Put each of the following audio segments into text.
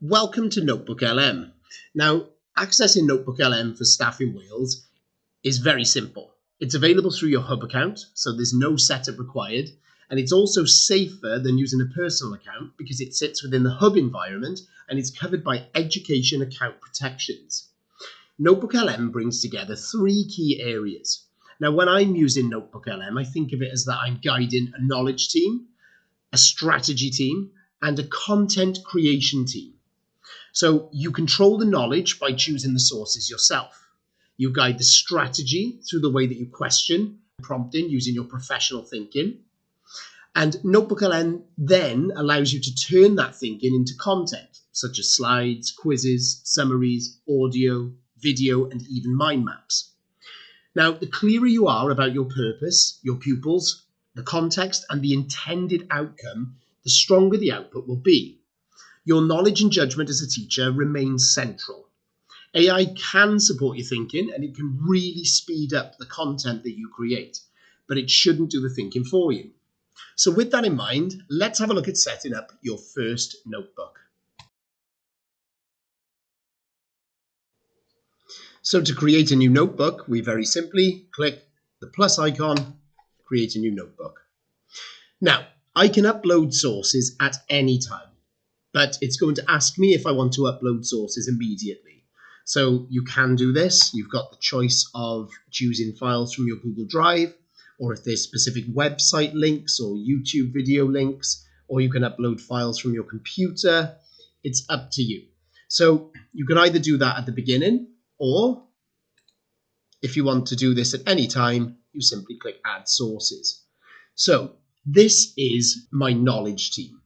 Welcome to NotebookLM. Now, accessing NotebookLM for staff in Wales is very simple. It's available through your Hub account, so there's no setup required, and it's also safer than using a personal account because it sits within the Hub environment and it's covered by education account protections. NotebookLM brings together three key areas. Now, when I'm using NotebookLM, I think of it as that I'm guiding a knowledge team, a strategy team, and a content creation team. So you control the knowledge by choosing the sources yourself. You guide the strategy through the way that you question, prompting using your professional thinking. And NotebookLM then allows you to turn that thinking into content, such as slides, quizzes, summaries, audio, video, and even mind maps. Now, the clearer you are about your purpose, your pupils, the context, and the intended outcome, the stronger the output will be. Your knowledge and judgment as a teacher remains central. AI can support your thinking and it can really speed up the content that you create, but it shouldn't do the thinking for you. So with that in mind, let's have a look at setting up your first notebook. So to create a new notebook, we very simply click the plus icon, create a new notebook. Now, I can upload sources at any time, but it's going to ask me if I want to upload sources immediately. So you can do this. You've got the choice of choosing files from your Google Drive, or if there's specific website links or YouTube video links, or you can upload files from your computer. It's up to you. So you can either do that at the beginning, or if you want to do this at any time, you simply click Add Sources. So this is my knowledge team.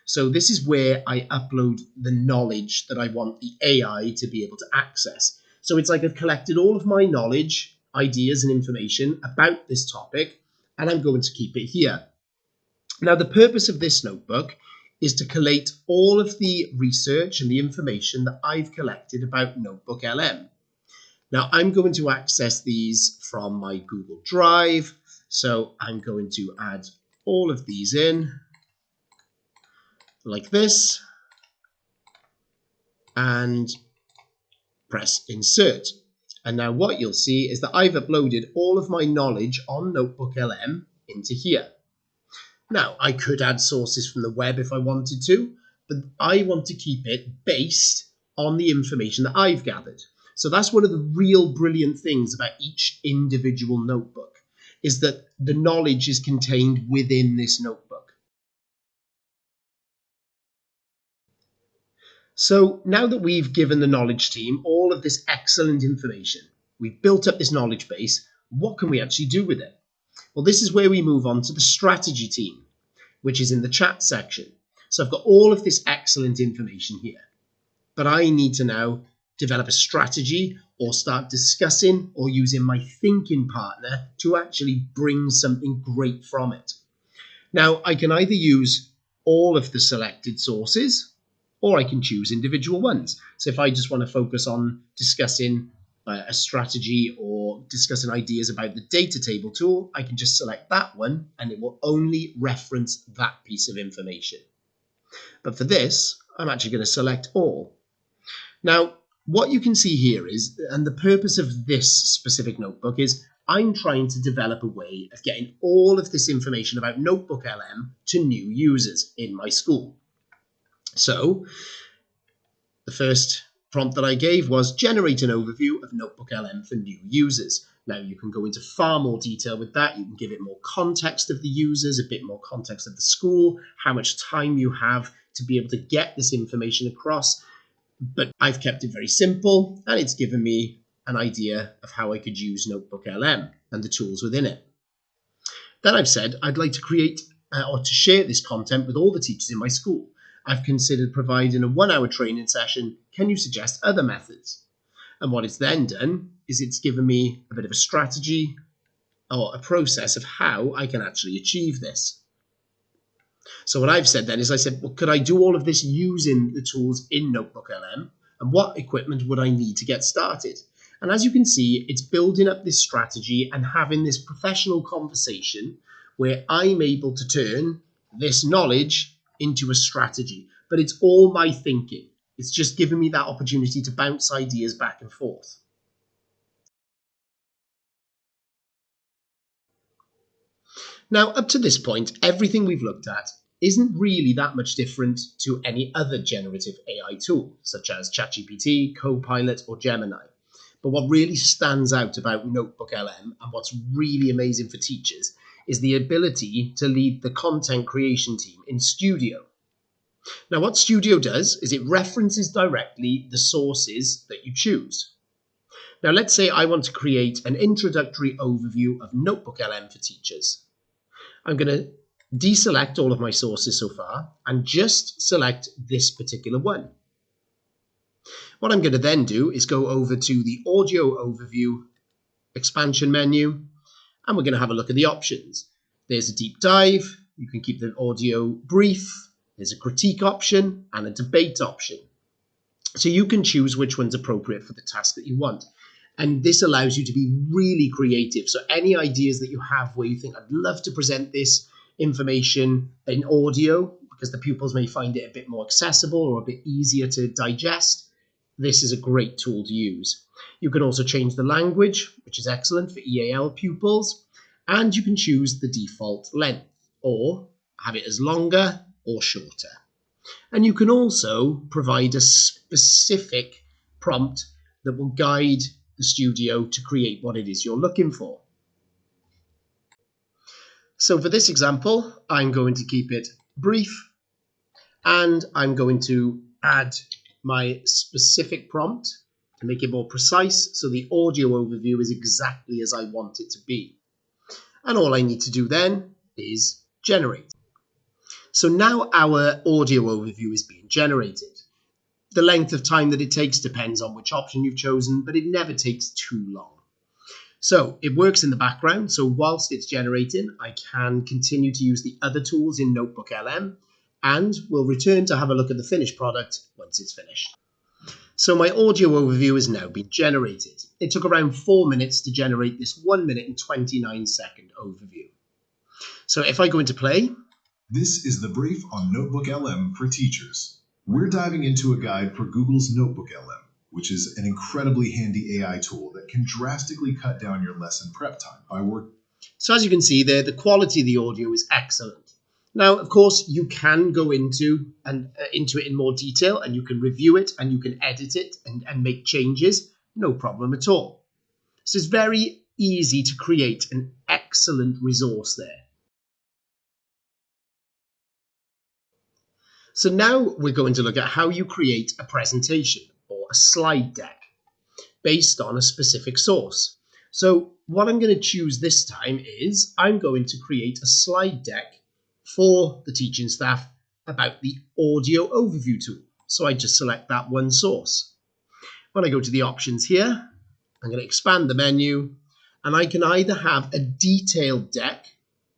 So this is where I upload the knowledge that I want the AI to be able to access. So it's like I've collected all of my knowledge, ideas, and information about this topic, and I'm going to keep it here. Now, the purpose of this notebook is to collate all of the research and the information that I've collected about NotebookLM. Now, I'm going to access these from my Google Drive. So I'm going to add all of these in like this and press insert. And now what you'll see is that I've uploaded all of my knowledge on NotebookLM into here. Now, I could add sources from the web if I wanted to, but I want to keep it based on the information that I've gathered. So that's one of the real brilliant things about each individual notebook, is that the knowledge is contained within this notebook. So now that we've given the knowledge team all of this excellent information, we've built up this knowledge base, what can we actually do with it? Well, this is where we move on to the strategy team, which is in the chat section. So I've got all of this excellent information here, but I need to now develop a strategy or start discussing or using my thinking partner to actually bring something great from it. Now, I can either use all of the selected sources or I can choose individual ones. So if I just want to focus on discussing a strategy or discussing ideas about the data table tool, I can just select that one and it will only reference that piece of information. But for this, I'm actually going to select all. Now, what you can see here is, and the purpose of this specific notebook is, I'm trying to develop a way of getting all of this information about NotebookLM to new users in my school. So the first prompt that I gave was generate an overview of NotebookLM for new users. Now you can go into far more detail with that. You can give it more context of the users, a bit more context of the school, how much time you have to be able to get this information across. But I've kept it very simple and it's given me an idea of how I could use NotebookLM and the tools within it. Then I've said I'd like to create or to share this content with all the teachers in my school. I've considered providing a 1-hour training session. Can you suggest other methods? And what it's then done is it's given me a bit of a strategy or a process of how I can actually achieve this. So what I've said then is I said, well, could I do all of this using the tools in NotebookLM? And what equipment would I need to get started? And as you can see, it's building up this strategy and having this professional conversation where I'm able to turn this knowledge into a strategy. But it's all my thinking. It's just giving me that opportunity to bounce ideas back and forth. Now, up to this point, everything we've looked at isn't really that much different to any other generative AI tool, such as ChatGPT, Copilot, or Gemini. But what really stands out about NotebookLM and what's really amazing for teachers is the ability to lead the content creation team in Studio. Now, what Studio does is it references directly the sources that you choose. Now, let's say I want to create an introductory overview of NotebookLM for teachers. I'm going to deselect all of my sources so far and just select this particular one. What I'm going to then do is go over to the audio overview expansion menu, and we're going to have a look at the options. There's a deep dive. You can keep the audio brief. There's a critique option and a debate option. So you can choose which one's appropriate for the task that you want. And this allows you to be really creative. So any ideas that you have where you think, I'd love to present this information in audio because the pupils may find it a bit more accessible or a bit easier to digest, this is a great tool to use. You can also change the language, which is excellent for EAL pupils, and you can choose the default length or have it as longer or shorter. And you can also provide a specific prompt that will guide the studio to create what it is you're looking for. So for this example, I'm going to keep it brief, and I'm going to add my specific prompt to make it more precise so the audio overview is exactly as I want it to be. And all I need to do then is generate. So now our audio overview is being generated. The length of time that it takes depends on which option you've chosen, but it never takes too long. So it works in the background. So whilst it's generating, I can continue to use the other tools in NotebookLM, and we'll return to have a look at the finished product once it's finished. So my audio overview has now been generated. It took around 4 minutes to generate this 1 minute and 29-second overview. So if I go into play. This is the brief on NotebookLM for teachers. We're diving into a guide for Google's NotebookLM, which is an incredibly handy AI tool that can drastically cut down your lesson prep time by work. So as you can see there, the quality of the audio is excellent. Now, of course, you can go into it in more detail, and you can review it and you can edit it and make changes, no problem at all. So it's very easy to create an excellent resource there. So now we're going to look at how you create a presentation or a slide deck based on a specific source. So what I'm going to choose this time is I'm going to create a slide deck for the teaching staff about the audio overview tool. So I just select that one source. When I go to the options here, I'm going to expand the menu, and I can either have a detailed deck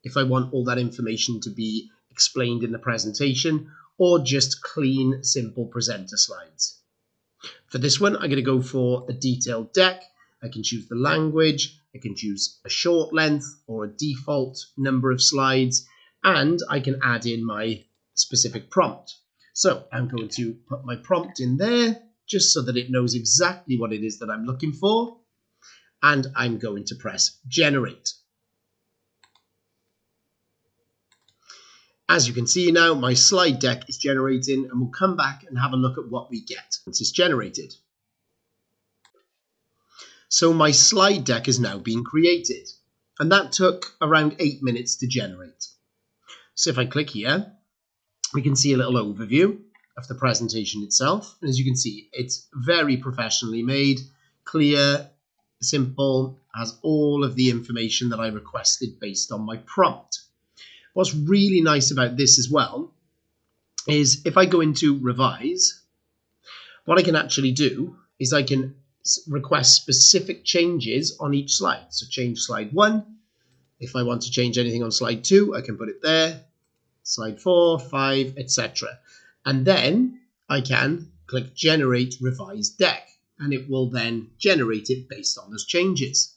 if I want all that information to be explained in the presentation, or just clean, simple presenter slides. For this one, I'm going to go for a detailed deck. I can choose the language, I can choose a short length or a default number of slides, and I can add in my specific prompt. So I'm going to put my prompt in there just so that it knows exactly what it is that I'm looking for, and I'm going to press generate. As you can see now, my slide deck is generating, and we'll come back and have a look at what we get once it's generated. So my slide deck is now being created, and that took around 8 minutes to generate. So if I click here, we can see a little overview of the presentation itself. And as you can see, it's very professionally made, clear, simple, has all of the information that I requested based on my prompt. What's really nice about this as well is if I go into revise, what I can actually do is I can request specific changes on each slide. So change slide 1. If I want to change anything on slide 2, I can put it there. Slide 4, 5, etc. And then I can click generate revised deck, and it will then generate it based on those changes.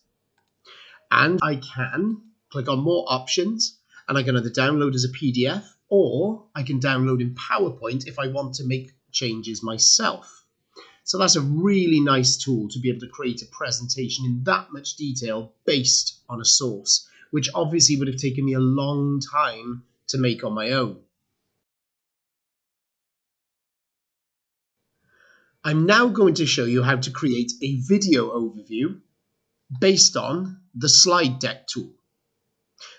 And I can click on more options, and I can either download as a PDF, or I can download in PowerPoint if I want to make changes myself. So that's a really nice tool to be able to create a presentation in that much detail based on a source, which obviously would have taken me a long time to make on my own. I'm now going to show you how to create a video overview based on the slide deck tool.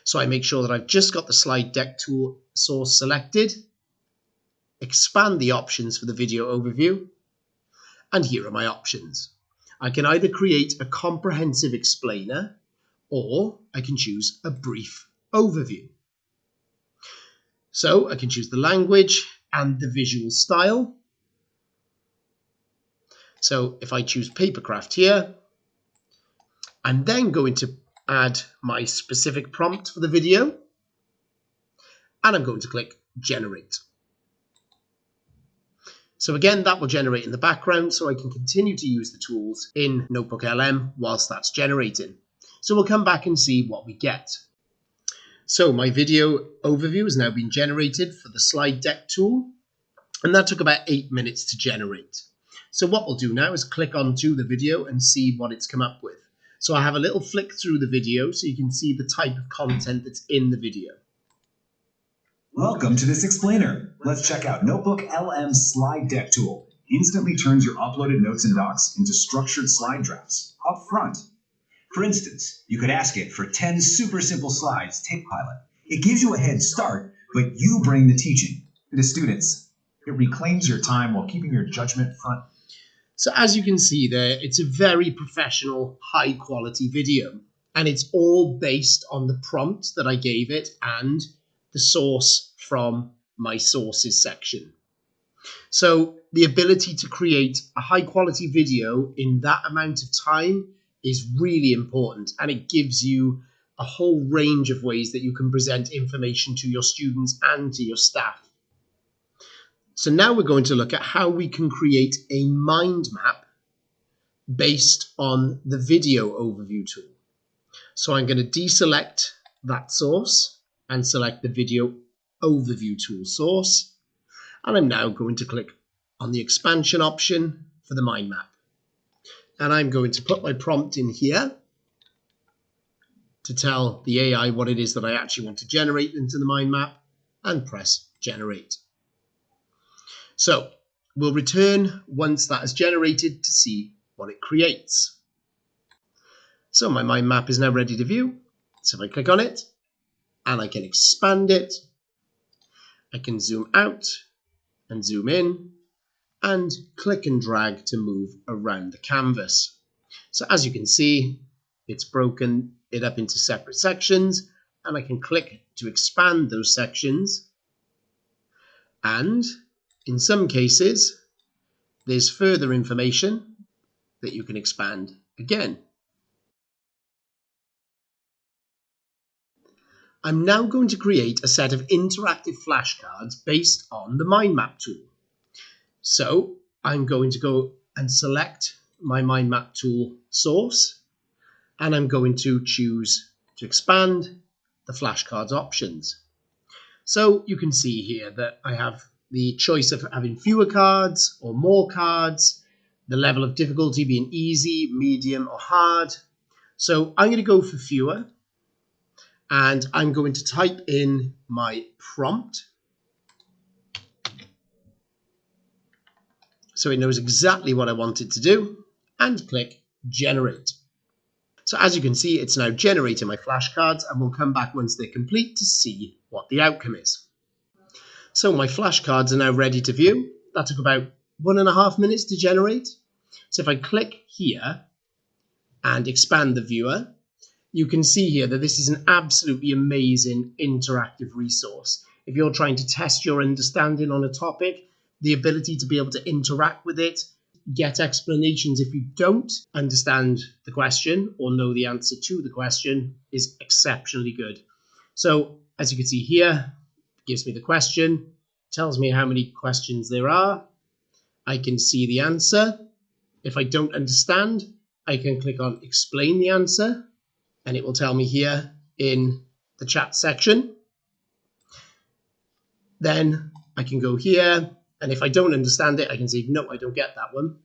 So I make sure that I've just got the slide deck tool source selected, expand the options for the video overview, and here are my options. I can either create a comprehensive explainer or I can choose a brief overview. So I can choose the language and the visual style. So if I choose papercraft here, I'm then going to add my specific prompt for the video, and I'm going to click generate. So again, that will generate in the background so I can continue to use the tools in NotebookLM whilst that's generating. So we'll come back and see what we get. So my video overview has now been generated for the slide deck tool, and that took about 8 minutes to generate. So what we'll do now is click onto the video and see what it's come up with. So I have a little flick through the video so you can see the type of content that's in the video. Welcome to this explainer. Let's check out NotebookLM's slide deck tool. Instantly turns your uploaded notes and docs into structured slide drafts up front. For instance, you could ask it for 10 super simple slides, take Pilot. It gives you a head start, but you bring the teaching to the students. It reclaims your time while keeping your judgment front. So as you can see there, it's a very professional, high quality video, and it's all based on the prompt that I gave it and the source from my sources section. So the ability to create a high quality video in that amount of time is really important, and it gives you a whole range of ways that you can present information to your students and to your staff. So now we're going to look at how we can create a mind map based on the video overview tool. So I'm going to deselect that source and select the video overview tool source. And I'm now going to click on the expansion option for the mind map. And I'm going to put my prompt in here to tell the AI what it is that I actually want to generate into the mind map and press generate. So we'll return once that is generated to see what it creates. So my mind map is now ready to view. So if I click on it and I can expand it, I can zoom out and zoom in and click and drag to move around the canvas. So as you can see, it's broken it up into separate sections, and I can click to expand those sections. And in some cases, there's further information that you can expand again. I'm now going to create a set of interactive flashcards based on the mind map tool. So I'm going to go and select my mind map tool source, and I'm going to choose to expand the flashcards options. So you can see here that I have the choice of having fewer cards or more cards, the level of difficulty being easy, medium, or hard. So I'm going to go for fewer, and I'm going to type in my prompt so it knows exactly what I want it to do, and click generate. So as you can see, it's now generating my flashcards, and we'll come back once they're complete to see what the outcome is. So my flashcards are now ready to view. That took about 1.5 minutes to generate. So if I click here and expand the viewer, you can see here that this is an absolutely amazing interactive resource. If you're trying to test your understanding on a topic, the ability to be able to interact with it, get explanations if you don't understand the question or know the answer to the question is exceptionally good. So as you can see here, it gives me the question, tells me how many questions there are. I can see the answer. If I don't understand, I can click on explain the answer, and it will tell me here in the chat section. Then I can go here And if I don't understand it, I can say, no, I don't get that one.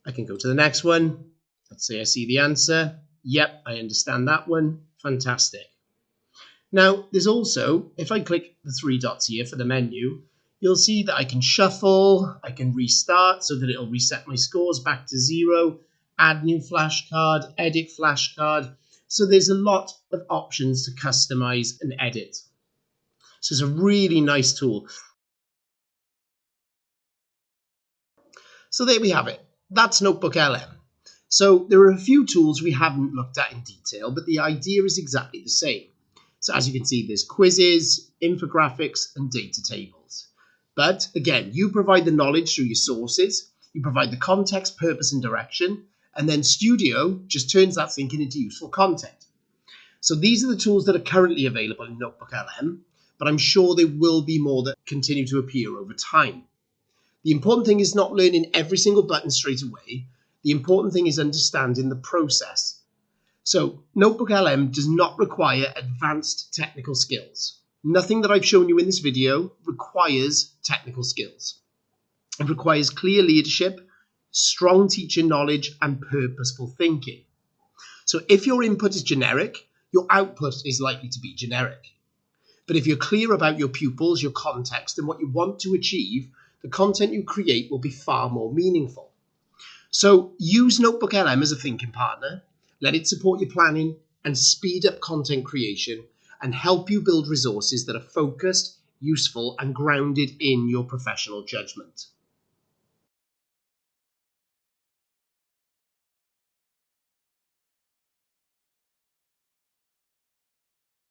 I can go to the next one. Let's say I see the answer. Yep, I understand that one. Fantastic. Now, there's also, if I click the three dots here for the menu, you'll see that I can shuffle, I can restart so that it'll reset my scores back to 0, add new flashcard, edit flashcard. So there's a lot of options to customize and edit. So it's a really nice tool. So there we have it. That's NotebookLM. So there are a few tools we haven't looked at in detail, but the idea is exactly the same. So as you can see, there's quizzes, infographics, and data tables. But again, you provide the knowledge through your sources, you provide the context, purpose, and direction, and then Studio just turns that thinking into useful content. So these are the tools that are currently available in NotebookLM, but I'm sure there will be more that continue to appear over time. The important thing is not learning every single button straight away. The important thing is understanding the process. So NotebookLM does not require advanced technical skills. Nothing that I've shown you in this video requires technical skills. It requires clear leadership, strong teacher knowledge, and purposeful thinking. So if your input is generic, your output is likely to be generic. But if you're clear about your pupils, your context, and what you want to achieve, the content you create will be far more meaningful. So use NotebookLM as a thinking partner, let it support your planning and speed up content creation and help you build resources that are focused, useful, and grounded in your professional judgment.